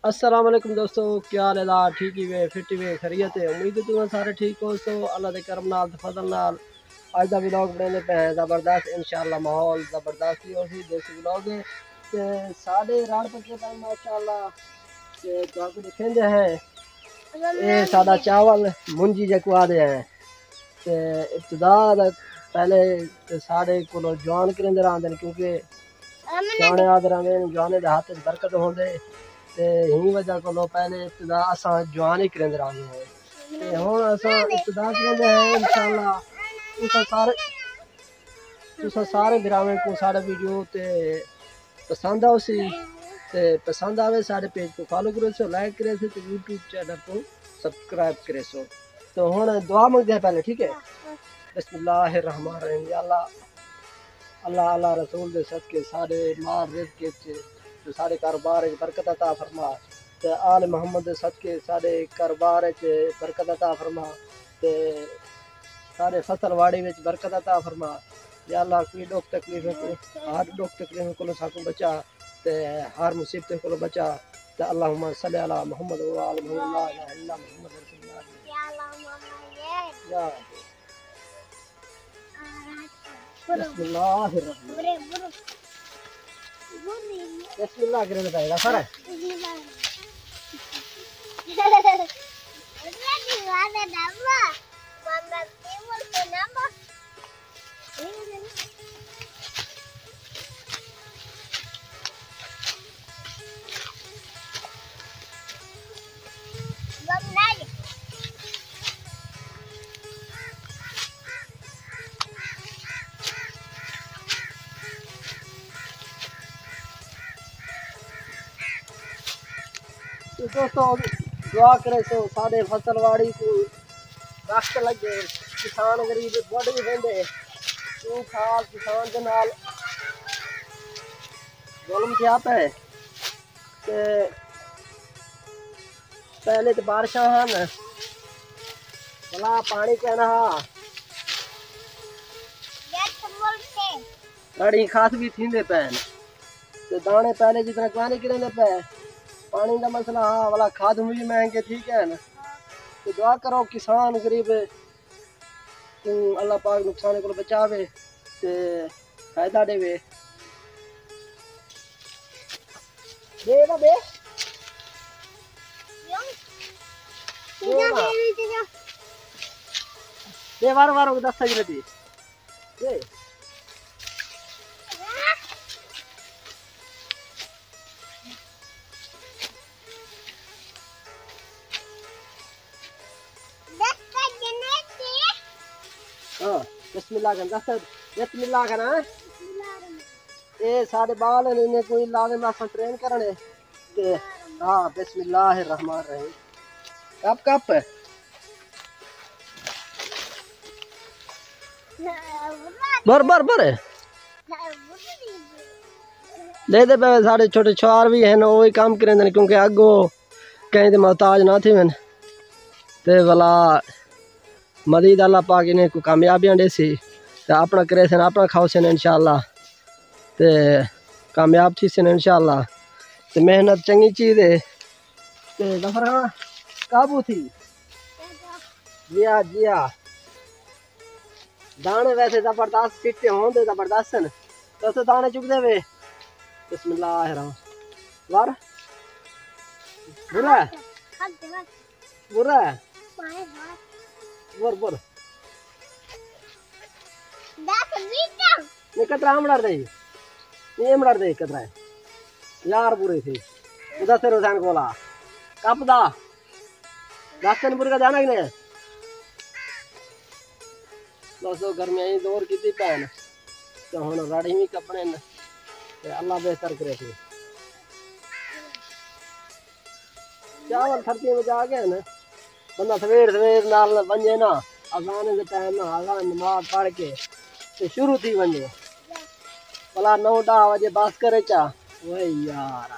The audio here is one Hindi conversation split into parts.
अस्सलाम वालेकुम दोस्तों, क्या हाल है? ठीक ही वे फिट ही वे खैरियत है। उम्मीद है तुम सारे ठीक हो। सो अल्लाह के करम नाल ते फजल नाल अज का व्लॉग बनाने पे हैं ज़बरदस्त। इंशाल्लाह माहौल ज़बरदस्त ही होगी। देसी व्लॉग है ते साढ़े रात पके पर माशाल्लाह ते आपको दिखेंगे हैं ये सादा चावल मुंजी जको आदे हैं ते इब्तिदा पहले साढ़े को जवान करेंदे रहंदे क्योंकि सियाने आदे रहंदे जवाने दे हाथ च बरकत होंदे ते यही वजह को पहले इब्तिदा असा जवान ही करेंदे रहंदे हैं ते हुन असा इब्तिदा करेंदे हैं। इंशाल्लाह तुसा सारे बिरावे को सारा वीडियो ते पसंद आओ ते पसंद आवे सारे पेज को फॉलो करो सो, लाइक करे सो, तो यूट्यूब चैनल को सब्सक्राइब करे सो। तो हुन दुआ मांगते हैं पहले, ठीक है? बिस्मिल्लाहिर्रहमानिर्रहीम। या अल्लाह अल्लाह रसूल दे सदके सारे मार रिज़्क़ च सारे कारोबार बरकत अता फरमा ते आल मोहम्मद दे सदके सारे कारोबार च बरकत अता फरमा ते सारे फसल वाड़ी विच बरकत अता फरमा। या अल्लाह कोई दुख तकलीफ हर दुख तकलीफ को साकू बचा ते हर मुसीबत को बचा ते अल्लाहुम्मा सल्ली अला मोहम्मद व आल मोहम्मद ला इलाहा इल्ला मोहम्मद रसूलुल्लाह या अल्लाह मोहम्मद या बिस्मिल्लाहिर्रहमानिर्रहीम। बिस्मिल्लाह करे बताएगा सर तो दोस्तों दुआ करे सो साढ़े फसल वाड़ी को वक्त लगे। किसान गरीब बड़ भी रहंदे तू खास किसान के नाल जुल्म क्या पे ते पहले तो बारिशां हन भला पानी कहना रड़ी खास भी थींदे पैन ते दाने पहले जितना पानी करेंदे पे पानी का मसला हाँ वाला खाद भी महंगे, ठीक है ना? तो दुआ करो किसान गरीब अल्लाह पाक नुकसान को बचावे ते फायदा देवे। दे वार वार दस सजरती दे बिस्मिल्लाह कर दस बिस्मिल्लाह करना ए सारे बाल ने कोई लावे मासा ट्रेन करने ते हां बिस्मिल्लाहिर्रहमानिर्रहीम। कप कप बर बर बर दे पे सारे छोटे छुआर भी हैं वो ही काम करेंदे क्योंकि अगो कहीं ते मोहताज ना थी मैंने ते भला मजीद अल्लाह पाक इन्हें को कामयाबियां दे सी ते अपना करे सन अपना खाओ सन इंशाल्लाह ते कामयाब थी सन इंशाल्लाह। ते मेहनत चंगी चीज है ते दफरा काबू थी जिया जिया दाने वैसे जबरदस्त चिट्टे होंदे जबरदस्त न तो दाने चुगदे वे। बिस्मिल्लाहिर्रहमानिर्रहीम वार बुरा बुरा बोर बोर ये कतरा हमड़र दे ये हमड़र दे कतरा यार बुरे थे उधर से रोजान कोला कप दा रास्ते बुरे का जाना कि नहीं दोस्तों गर्मियां ही दौर की पैन तो हुन राड़ी भी कपड़े न ते अल्लाह बेहतर करे थे। चावल सर्दियों में जा गया ना बंदा सवेर सवेर नाल वंजे ना अजान के टाइम ना अजान नमाज पढ़ के ते शुरू थी वंजे भला 9-10 बजे बस करे चा वही यार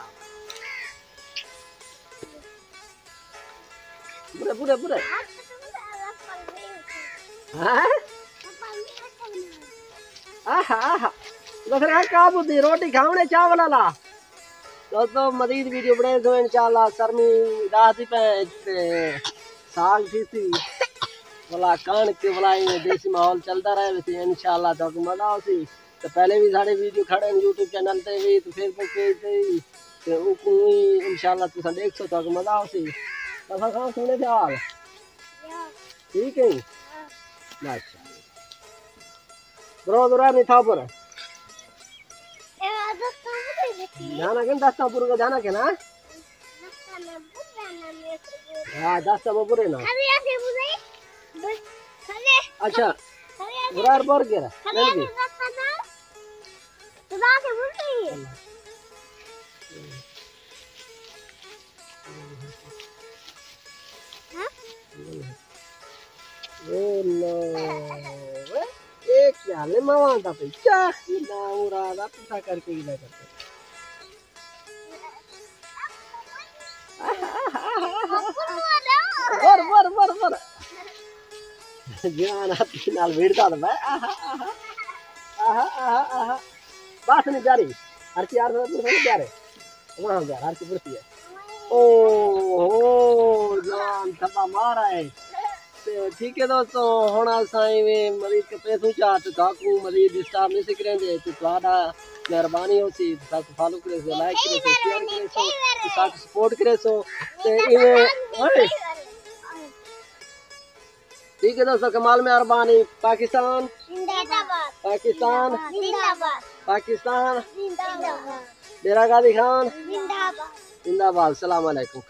बुरे बुरे बुरे आहा आहा दूसरा काबू दी रोटी खावने चावल वाला दोस्तों मजीद वीडियो बनाए तो इंशाल्लाह सरमी रात ही पे साग थी भला कणक भला देसी माहौल चलता रहे वैसे इंशाल्लाह तो मजा आसी। तो पहले भी साढ़े वीडियो खड़े यूट्यूब चैनल ते भी तो फेसबुक पेज ते भी तो उनको इंशाल्लाह तुम देख सो तो मजा आसी। तो खाओ सुने थे हाल ठीक है माशाल्लाह ब्रो नहीं था पर जाना के दस्तापुर को जाना के ना हाँ दस्तापुर ना अच्छा बुरार बर गया एक याले मावा दा पे क्या ना मुरादा पता करके ही ना करते बर बर बर बर जान हाथी नाल भिड़ता था मैं आहा आहा आहा बात नहीं प्यारी हर की यार नहीं प्यारे वहां यार हर की बढ़ती है ओ जान थपा मारा है ठीक है दोस्तों हुण असां मरीज के पैसों चाहते ताकू मरीज डिस्टर्ब नहीं सिक रहे तो तुहाडा मेहरबानी होसी ताकू फॉलो करे सो लाइक करे सो शेयर करे सो ताकू सपोर्ट करे सो ते इवे ठीक है दोस्तों कमाल मेहरबानी पाकिस्तान जिंदाबाद पाकिस्तान जिंदाबाद पाकिस्तान जिंदाबाद डेरा गाजी खान जिंदाबाद जिंदाबाद अस्सलाम वालेकुम।